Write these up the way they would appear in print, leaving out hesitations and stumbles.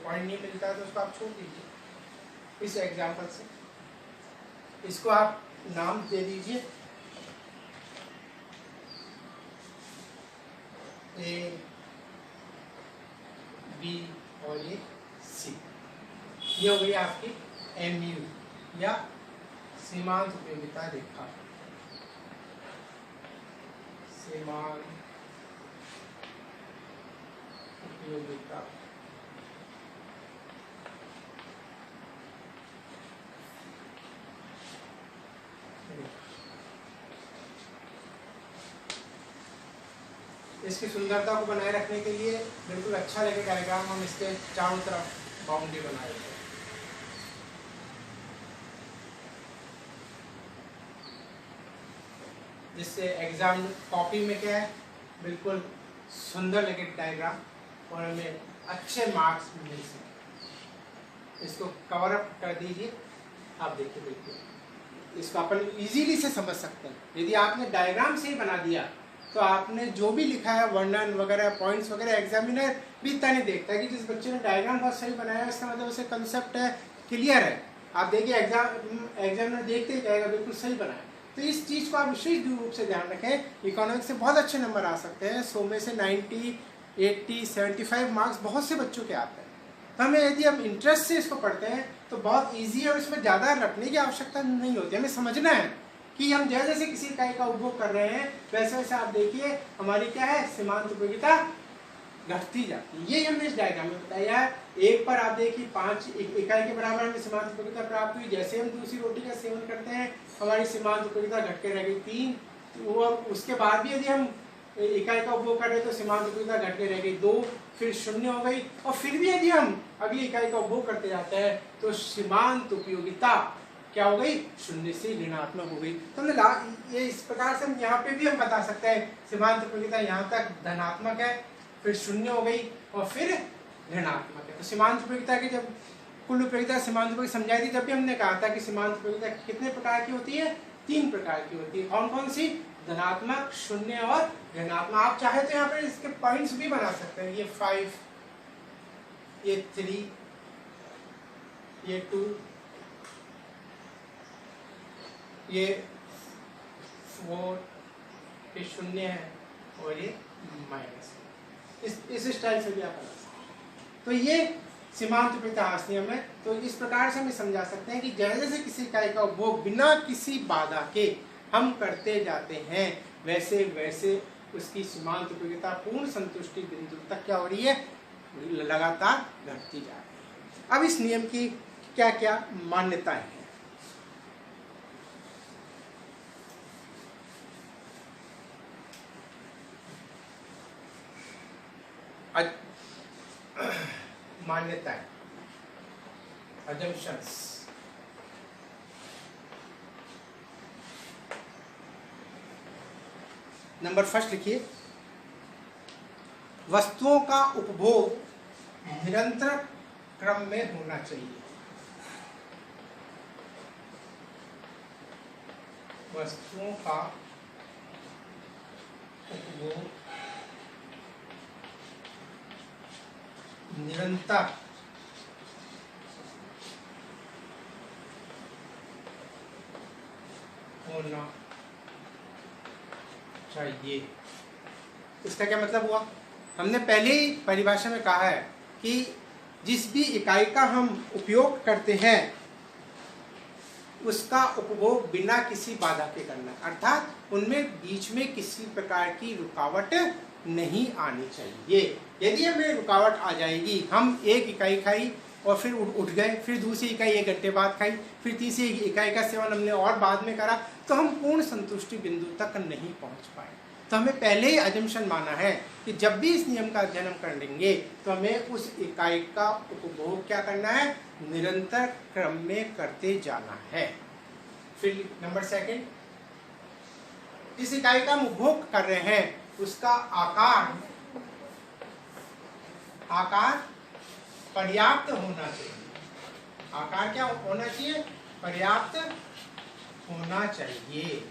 Point नहीं मिलता है तो उसको आप छोड़ दीजिए। इस एग्जाम्पल से इसको आप नाम दे दीजिए ए बी और ये सी। ये हो गई आपकी MU या सीमांत उपयोगिता रेखा। सीमांत उपयोगिता इसकी सुंदरता को बनाए रखने के लिए बिल्कुल अच्छा लगे डायग्राम, हम इसके चारों तरफ बाउंड्री बनाए थे। जिससे एग्जाम कॉपी में क्या है बिल्कुल सुंदर लगे डायग्राम और हमें अच्छे मार्क्स मिल सके। इसको कवर अप कर दीजिए। आप देखिए बिल्कुल इसको अपन इजीली से समझ सकते हैं। यदि आपने डायग्राम से ही बना दिया तो आपने जो भी लिखा है वर्णन वगैरह पॉइंट्स वगैरह एग्जामिनर भी इतना नहीं देखता कि जिस बच्चे ने डायग्राम बहुत सही बनाया है इसका मतलब उसे कंसेप्ट है, क्लियर है। आप देखिए एग्जामिनर देखते ही कहेगा बिल्कुल सही बनाया। तो इस चीज़ को आप विशेष रूप से ध्यान रखें। इकोनॉमिक्स से बहुत अच्छे नंबर आ सकते हैं, 100 में से 90, 80, 75 मार्क्स बहुत से बच्चों के आते हैं। तो हमें यदि हम इंटरेस्ट से इसको पढ़ते हैं तो बहुत ईजी है और इसमें ज़्यादा रखने की आवश्यकता नहीं होती। हमें समझना है कि हम जैसे जैसे किसी इकाई का उपभोग कर रहे हैं वैसे वैसे आप देखिए हमारी क्या है सीमांत उपयोगिता घटती जाती है। ये हमने इस डायग्राम में बताया है। एक पर आप देखिए 5 इकाई के बराबर हमें सीमांत उपयोगिता प्राप्त हुई। जैसे हम दूसरी रोटी का सेवन करते हैं हमारी सीमांत उपयोगिता घट के रह गई 3। वो उसके बाद भी यदि हम इकाई का उपभोग कर रहे तो सीमांत उपयोगिता घट के रह गई 2, फिर 0 हो गई। और फिर भी यदि हम अगली इकाई का उपभोग करते जाते हैं तो सीमांत उपयोगिता क्या हो गई 0 से ऋणात्मक हो गई। तो हमने ये इस प्रकार से हम यहाँ पे भी हम बता सकते हैं सीमांत उपयोगिता यहाँ तक धनात्मक है, फिर 0 हो गई और फिर ऋणात्मक है। तो सीमांत उपयोगिता की जब कुल उपयोगिता सीमांत उपयोगिता समझाई थी जब भी हमने कहा था कि सीमांत उपयोगिता कितने प्रकार की होती है, 3 प्रकार की होती है। कौन कौन सी? धनात्मक, 0 और ऋणात्मक। आप चाहे तो यहाँ पर इसके पॉइंट्स भी बना सकते हैं। ये 5, ये 3, ये 2, ये 4, ये 0 है और ये माइनस। इस स्टाइल से भी आप बना सकते हैं। तो ये सीमांत उपयोगिता हास नियम है। तो इस प्रकार से हम समझा सकते हैं कि जैसे जैसे किसी इकाई का उपभोग बिना किसी बाधा के हम करते जाते हैं वैसे वैसे उसकी सीमांत उपयोगिता पूर्ण संतुष्टि बिंदु तक क्या हो रही है, लगातार घटती जा रही है। अब इस नियम की क्या क्या मान्यताएं हैं। मान्यताएं, assumptions। नंबर फर्स्ट लिखिए, वस्तुओं का उपभोग निरंतर क्रम में होना चाहिए। वस्तुओं का उपभोग निरंतर होना चाहिए। इसका क्या मतलब हुआ? हमने पहले ही परिभाषा में कहा है कि जिस भी इकाई का हम उपयोग करते हैं उसका उपभोग बिना किसी बाधा के करना, अर्थात उनमें बीच में किसी प्रकार की रुकावट नहीं आनी चाहिए। यदि हमें रुकावट आ जाएगी, हम एक इकाई खाई और फिर उठ गए, फिर दूसरी इकाई 1 घंटे बाद खाई, फिर तीसरी इकाई का सेवन हमने और बाद में करा, तो हम पूर्ण संतुष्टि बिंदु तक नहीं पहुंच पाए। तो हमें पहले ही अजम्पशन माना है कि जब भी इस नियम का अध्ययन हम कर लेंगे तो हमें उस इकाई का उपभोग क्या करना है, निरंतर क्रम में करते जाना है। फिर नंबर सेकंड, जिस इकाई का हम उपभोग कर रहे हैं उसका आकार पर्याप्त होना चाहिए। आकार क्या होना चाहिए? पर्याप्त होना चाहिए।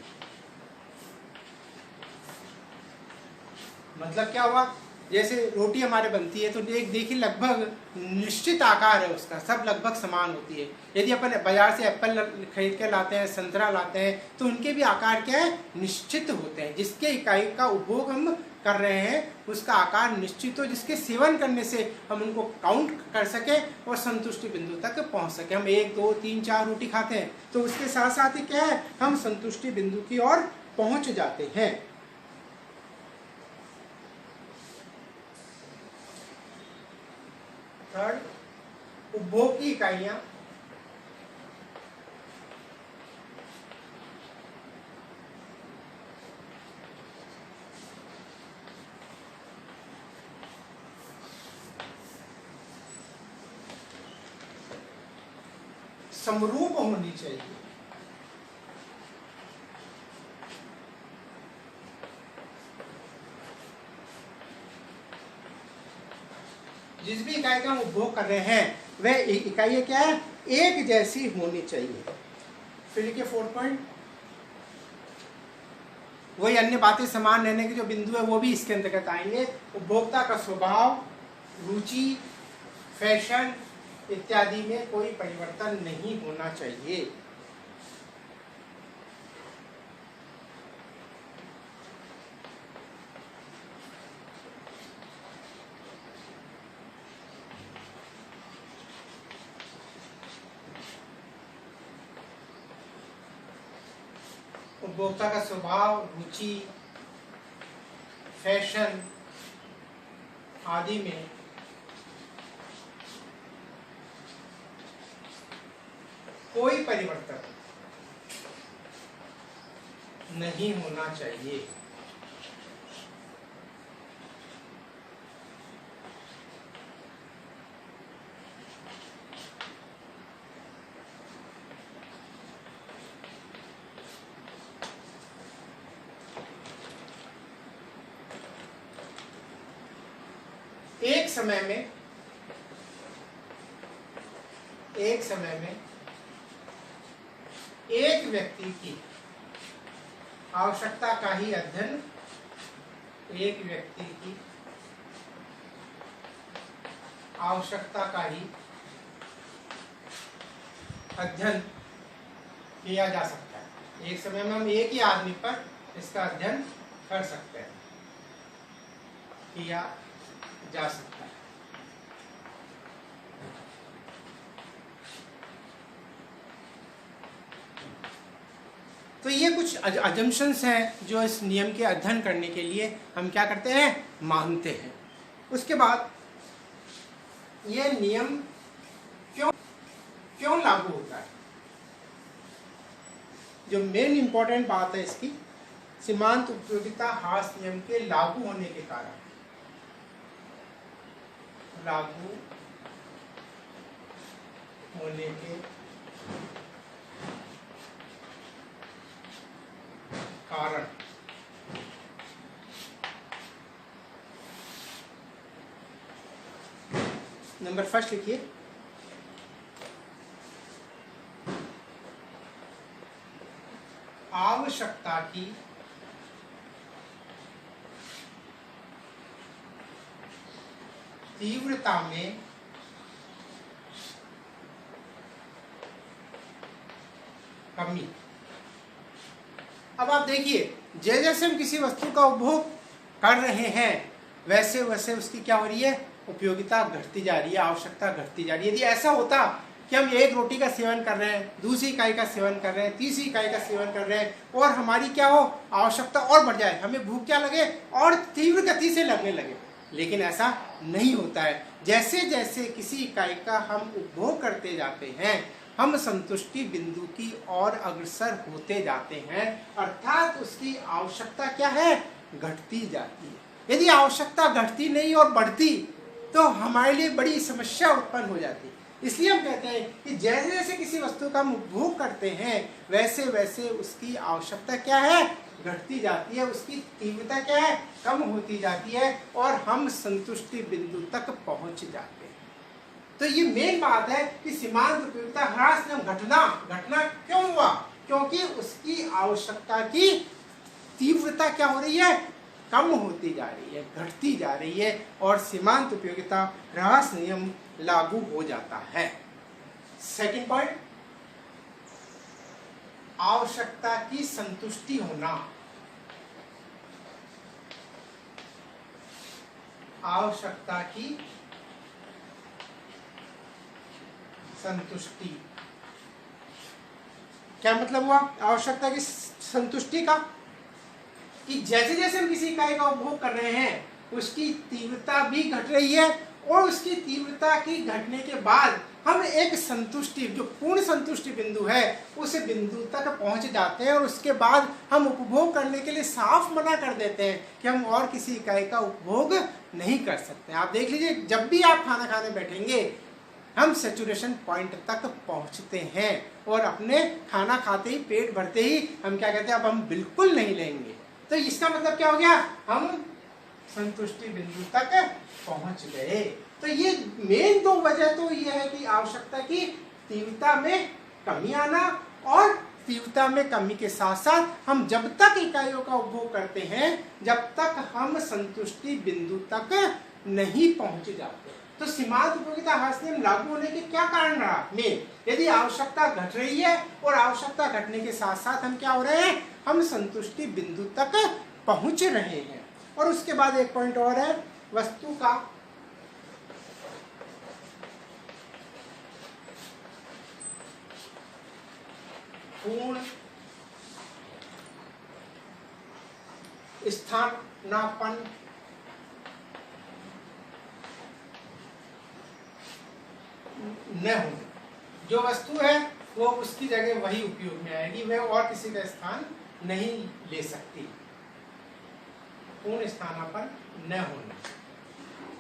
मतलब क्या हुआ जैसे रोटी हमारे बनती है तो एक देखिए लगभग निश्चित आकार है उसका, सब लगभग समान होती है। यदि अपन बाजार से एप्पल खरीद के लाते हैं, संतरा लाते हैं, तो उनके भी आकार क्या है, निश्चित होते हैं। जिसके इकाई का उपभोग हम कर रहे हैं उसका आकार निश्चित हो, जिसके सेवन करने से हम उनको काउंट कर सके और संतुष्टि बिंदु तक पहुंच सके। हम 1 2 3 4 रोटी खाते हैं तो उसके साथ साथ ही क्या है, हम संतुष्टि बिंदु की ओर पहुंच जाते हैं। थर्ड, उपभोग की इकाइयां। समरूप होनी चाहिए। जिस भी इकाई का हम उपभोग कर रहे हैं वह इकाई क्या है, एक जैसी होनी चाहिए। फिर लिखिए 4 पॉइंट। वही अन्य बातें समान रहने के जो बिंदु है वो भी इसके अंतर्गत आएंगे। उपभोक्ता का स्वभाव, रुचि, फैशन इत्यादि में कोई परिवर्तन नहीं होना चाहिए। उपभोक्ता का स्वभाव, रुचि, फैशन आदि में कोई परिवर्तन नहीं होना चाहिए। एक समय में एक व्यक्ति की आवश्यकता का ही अध्ययन, एक व्यक्ति की आवश्यकता का ही अध्ययन किया जा सकता है। एक समय में हम एक ही आदमी पर इसका अध्ययन कर सकते हैं, किया जा सकता है। तो ये कुछ अजम्पशंस हैं जो इस नियम के अध्ययन करने के लिए हम क्या करते हैं, मानते हैं। उसके बाद ये नियम क्यों लागू होता है, जो मेन इंपॉर्टेंट बात है इसकी, सीमांत उपयोगिता ह्रास नियम के लागू होने के कारण, लागू होने के कारण नंबर फर्स्ट लिखिए, आवश्यकता की तीव्रता में कमी। अब आप देखिए, जैसे जैसे हम किसी वस्तु का उपभोग कर रहे हैं वैसे वैसे उसकी क्या हो रही है, उपयोगिता घटती जा रही है, आवश्यकता घटती जा रही है। यदि ऐसा होता कि हम एक रोटी का सेवन कर रहे हैं, दूसरी इकाई का सेवन कर रहे हैं, तीसरी इकाई का सेवन कर रहे हैं और हमारी क्या हो, आवश्यकता और बढ़ जाए, हमें भूख क्या लगे और तीव्र गति से लगने लगे, लेकिन ऐसा नहीं होता है। जैसे जैसे किसी इकाई का हम उपभोग करते जाते हैं हम संतुष्टि बिंदु की ओर अग्रसर होते जाते हैं, अर्थात उसकी आवश्यकता क्या है, घटती जाती है। यदि आवश्यकता घटती नहीं और बढ़ती तो हमारे लिए बड़ी समस्या उत्पन्न हो जाती है। इसलिए हम कहते हैं कि जैसे जैसे किसी वस्तु का हम उपभोग करते हैं वैसे वैसे उसकी आवश्यकता क्या है, घटती जाती है, उसकी तीव्रता क्या है, कम होती जाती है और हम संतुष्टि बिंदु तक पहुंच जाते हैं। तो ये मेन बात है कि सीमांत उपयोगिता ह्रास नियम घटना क्यों हुआ, क्योंकि उसकी आवश्यकता की तीव्रता क्या हो रही है, कम होती जा रही है, घटती जा रही है और सीमांत उपयोगिता ह्रास नियम लागू हो जाता है। सेकंड पॉइंट, आवश्यकता की संतुष्टि होना। आवश्यकता की संतुष्टि, क्या मतलब हुआ आवश्यकता की संतुष्टि का? कि जैसे जैसे हम किसी इकाई का उपभोग कर रहे हैं उसकी तीव्रता भी घट रही है और उसकी तीव्रता की घटने के बाद हम एक संतुष्टि, जो पूर्ण संतुष्टि बिंदु है, उस बिंदु तक पहुंच जाते हैं और उसके बाद हम उपभोग करने के लिए साफ मना कर देते हैं कि हम और किसी इकाई का उपभोग नहीं कर सकते। आप देख लीजिए, जब भी आप खाना खाने बैठेंगे हम सैचुरेशन पॉइंट तक पहुंचते हैं और अपने खाना खाते ही, पेट भरते ही हम क्या कहते हैं, अब हम बिल्कुल नहीं लेंगे। तो इसका मतलब क्या हो गया, हम संतुष्टि बिंदु तक पहुंच गए। तो ये मेन दो वजह तो ये है कि आवश्यकता की तीव्रता में कमी आना और तीव्रता में कमी के साथ साथ हम जब तक इकाइयों का उपभोग करते हैं जब तक हम संतुष्टि बिंदु तक नहीं पहुंच जाते। तो सीमांत उपयोगिता ह्रास नियम लागू होने के क्या कारण रहा मेन, यदि आवश्यकता घट रही है और आवश्यकता घटने के साथ साथ हम क्या हो रहे हैं, हम संतुष्टि बिंदु तक पहुंच रहे हैं। और उसके बाद एक पॉइंट और है, वस्तु का पूर्ण स्थानापन्न न होने। जो वस्तु है वो उसकी जगह वही उपयोग में आएगी, वह और किसी का स्थान नहीं ले सकती। पूर्ण स्थानापन्न न होने,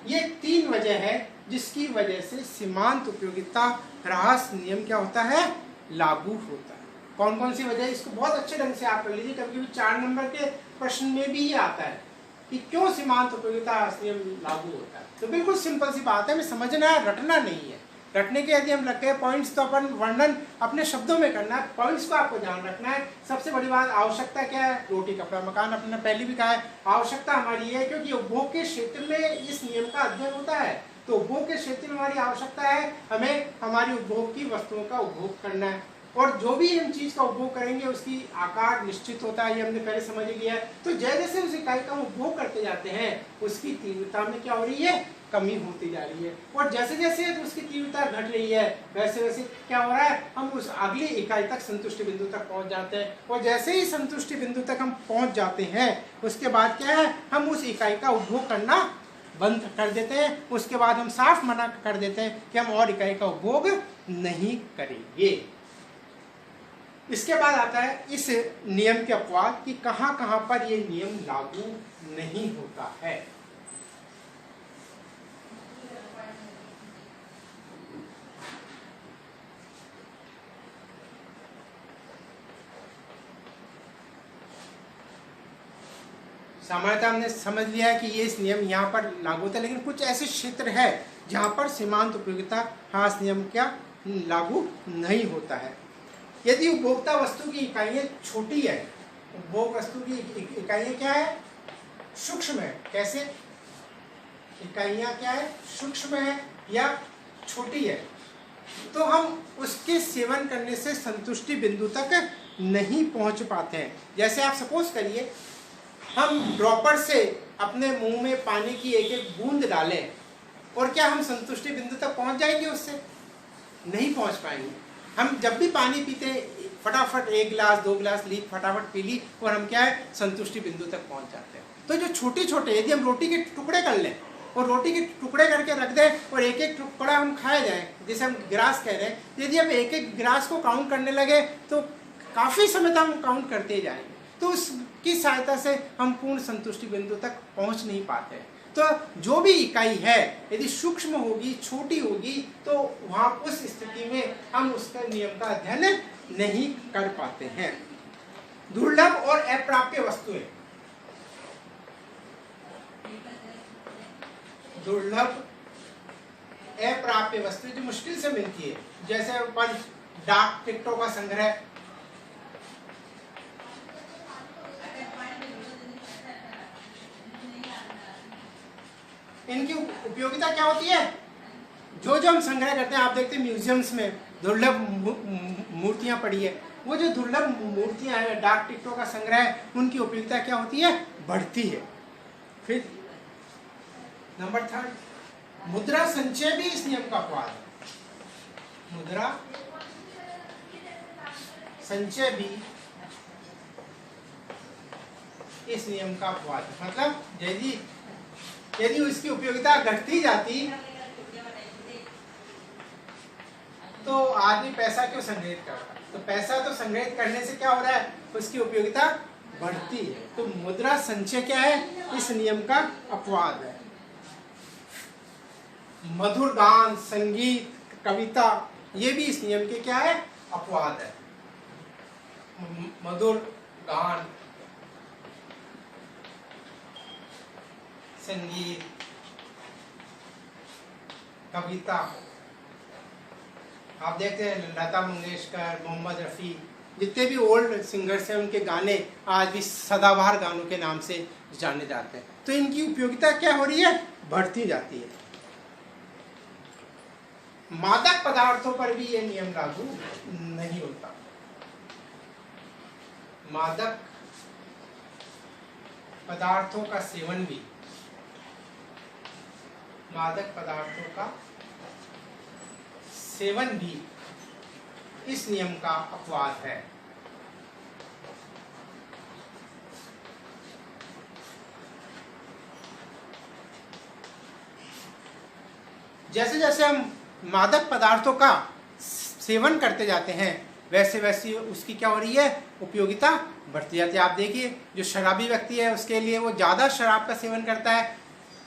ये तीन वजह है जिसकी वजह से सीमांत उपयोगिता ह्रास नियम क्या होता है, लागू होता है। कौन कौन सी वजह है, इसको बहुत अच्छे ढंग से आप कर लीजिए, कभी कभी 4 नंबर के प्रश्न में भी ये आता है कि क्यों सीमांत उपयोगिता ह्रास नियम लागू होता है। तो बिल्कुल सिंपल सी बात है, हमें समझना है, रटना नहीं है। रटने के यदि हम रखे पॉइंट्स तो अपन वर्णन अपने शब्दों में करना है, पॉइंट्स को आपको ध्यान रखना है। सबसे बड़ी बात, आवश्यकता क्या है, रोटी कपड़ा मकान, अपने पहले भी कहा है आवश्यकता हमारी है क्योंकि उपभोग के क्षेत्र में इस नियम का अध्ययन होता है। तो उपभोग के क्षेत्र में हमारी आवश्यकता है, हमें हमारी उपभोग की वस्तुओं का उपभोग करना है और जो भी हम चीज का उपभोग करेंगे उसकी आकार निश्चित होता है, ये हमने पहले समझ लिया है। तो जैसे जैसे उस इकाई का उपभोग करते जाते हैं उसकी तीव्रता में क्या हो रही है, कमी होती जा रही है और जैसे जैसे उसकी तीव्रता घट रही है वैसे वैसे क्या हो रहा है, हम उस अगली इकाई तक संतुष्टि बिंदु तक पहुंच जाते हैं और जैसे ही संतुष्टि बिंदु तक हम पहुंच जाते हैं उसके बाद क्या है, हम उस इकाई का उपभोग करना बंद कर देते हैं। उसके बाद हम साफ मना कर देते हैं कि हम और इकाई का उपभोग नहीं करेंगे। इसके बाद आता है इस नियम के अपवाद कि कहां कहां पर यह नियम लागू नहीं होता है। सामान्यतः हमने समझ लिया है कि ये इस नियम यहाँ पर लागू होता है, लेकिन कुछ ऐसे क्षेत्र है जहाँ पर सीमांत उपयोगिता ह्रास नियम क्या लागू नहीं होता है। यदि उपभोक्ता वस्तु की इकाइयाँ छोटी है, उपभोग वस्तु की इकाइयाँ क्या है, सूक्ष्म है। कैसे, इकाइयाँ क्या है, सूक्ष्म है या छोटी है, तो हम उसके सेवन करने से संतुष्टि बिंदु तक नहीं पहुँच पाते हैं। जैसे आप सपोज करिए हम ड्रॉपर से अपने मुंह में पानी की एक एक बूंद डालें और क्या हम संतुष्टि बिंदु तक पहुंच जाएंगे, उससे नहीं पहुंच पाएंगे। हम जब भी पानी पीते फटाफट 1 गिलास 2 गिलास ली, फटाफट पी ली और हम क्या है, संतुष्टि बिंदु तक पहुंच जाते हैं। तो जो छोटे छोटे, यदि हम रोटी के टुकड़े कर लें और रोटी के टुकड़े करके रख दें और एक एक टुकड़ा हम खाए जाएं, जैसे हम गिलास कह रहे हैं, यदि हम एक एक गिलास को काउंट करने लगे तो काफ़ी समय तक हम काउंट करते जाएंगे, तो उसकी सहायता से हम पूर्ण संतुष्टि बिंदु तक पहुंच नहीं पाते। तो जो भी इकाई है यदि सूक्ष्म होगी, छोटी होगी, तो वहां उस स्थिति में हम उसके नियम का अध्ययन नहीं कर पाते हैं। दुर्लभ और अप्राप्य वस्तुएं, दुर्लभ अप्राप्य वस्तुएं जो मुश्किल से मिलती है, जैसे डाक टिकटों का संग्रह, इनकी उपयोगिता क्या होती है? जो हम संग्रह करते हैं, आप देखते हैं म्यूजियम्स में दुर्लभ मूर्तियां पड़ी है, वो जो दुर्लभ मूर्तियां हैं, डाक टिकटों का संग्रह है, उनकी उपयोगिता क्या होती है? बढ़ती है। फिर नंबर 3, मुद्रा संचय भी इस नियम का अपवाद है। मुद्रा संचय भी इस नियम का अपवाद है। मतलब यदि उसकी उपयोगिता घटती जाती तो आदमी पैसा क्यों संग्रहित करता? तो पैसा तो संग्रहित करने से क्या हो रहा है? उसकी उपयोगिता बढ़ती है। तो मुद्रा संचय क्या है? इस नियम का अपवाद है। मधुर गान, संगीत, कविता, ये भी इस नियम के क्या है? अपवाद है। मधुर गान, संगीत, कविता, आप देखते हैं लता मंगेशकर, मोहम्मद रफ़ी, जितने भी ओल्ड सिंगर्स हैं, उनके गाने आज भी सदाबहार गानों के नाम से जाने जाते हैं। तो इनकी उपयोगिता क्या हो रही है? बढ़ती जाती है। मादक पदार्थों पर भी यह नियम लागू नहीं होता। मादक पदार्थों का सेवन भी, मादक पदार्थों का सेवन भी इस नियम का अपवाद है। जैसे जैसे हम मादक पदार्थों का सेवन करते जाते हैं, वैसे वैसे उसकी क्या हो रही है? उपयोगिता बढ़ती जाती है। आप देखिए, जो शराबी व्यक्ति है, उसके लिए वो ज़्यादा शराब का सेवन करता है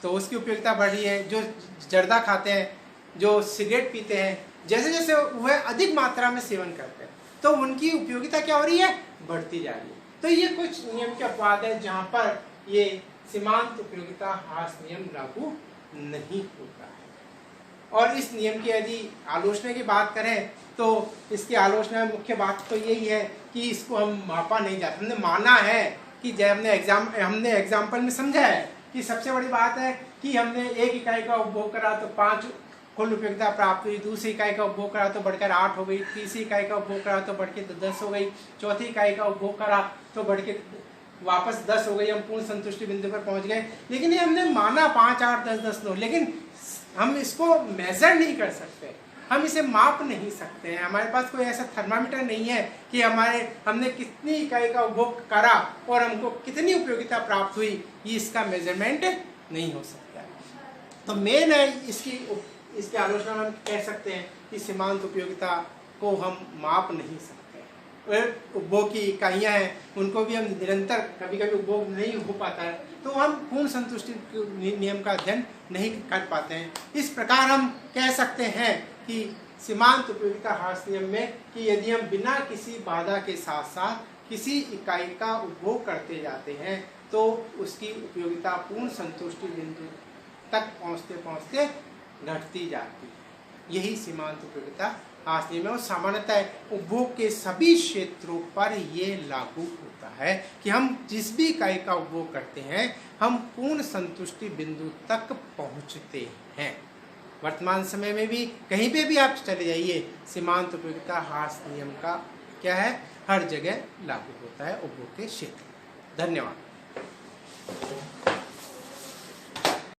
तो उसकी उपयोगिता बढ़ रही है। जो जर्दा खाते हैं, जो सिगरेट पीते हैं, जैसे जैसे वह अधिक मात्रा में सेवन करते हैं तो उनकी उपयोगिता क्या हो रही है? बढ़ती जा रही है। तो ये कुछ नियम के अपवाद है जहाँ पर ये सीमांत उपयोगिता ह्रास नियम लागू नहीं होता है। और इस नियम की यदि आलोचना की बात करें तो इसकी आलोचना में मुख्य बात तो यही है कि इसको हम मापा नहीं जाता। हमने माना है कि जब हमने एग्जाम्पल में समझा है कि सबसे बड़ी बात है कि हमने 1 इकाई का उपभोग करा तो 5 कुल उपयोगिता प्राप्त हुई, दूसरी इकाई का उपभोग करा तो बढ़कर 8 हो गई, तीसरी इकाई का उपभोग करा तो बढ़ के 10 हो गई, चौथी इकाई का उपभोग करा तो बढ़ के वापस 10 हो गई, हम पूर्ण संतुष्टि बिंदु पर पहुंच गए। लेकिन ये हमने माना 5, 8, 10, 10, 9, लेकिन हम इसको मेजर नहीं कर सकते, हम इसे माप नहीं सकते हैं। हमारे पास कोई ऐसा थर्मामीटर नहीं है कि हमने कितनी इकाई का उपभोग करा और हमको कितनी उपयोगिता प्राप्त हुई, ये इसका मेजरमेंट नहीं हो सकता। तो मेन है इसकी आलोचना में हम कह सकते हैं कि सीमांत उपयोगिता को हम माप नहीं सकते। उपभोग की इकाइयाँ हैं, उनको भी हम निरंतर, कभी कभी उपभोग नहीं हो पाता है तो हम पूर्ण संतुष्टि नियम का अध्ययन नहीं कर पाते हैं। इस प्रकार हम कह सकते हैं कि सीमांत उपयोगिता ह्रास नियम में कि यदि हम बिना किसी बाधा के साथ साथ किसी इकाई का उपभोग करते जाते हैं तो उसकी उपयोगिता पूर्ण संतुष्टि बिंदु तक पहुँचते पहुँचते घटती जाती है। यही सीमांत उपयोगिता ह्रास नियम है और सामान्यतः उपभोग के सभी क्षेत्रों पर ये लागू होता है कि हम जिस भी इकाई का उपभोग करते हैं हम पूर्ण संतुष्टि बिंदु तक पहुंचते हैं। वर्तमान समय में भी कहीं पे भी आप चले जाइए, सीमांत उपयोगिता ह्रास नियम का क्या है? हर जगह लागू होता है उपभोग के क्षेत्र। धन्यवाद।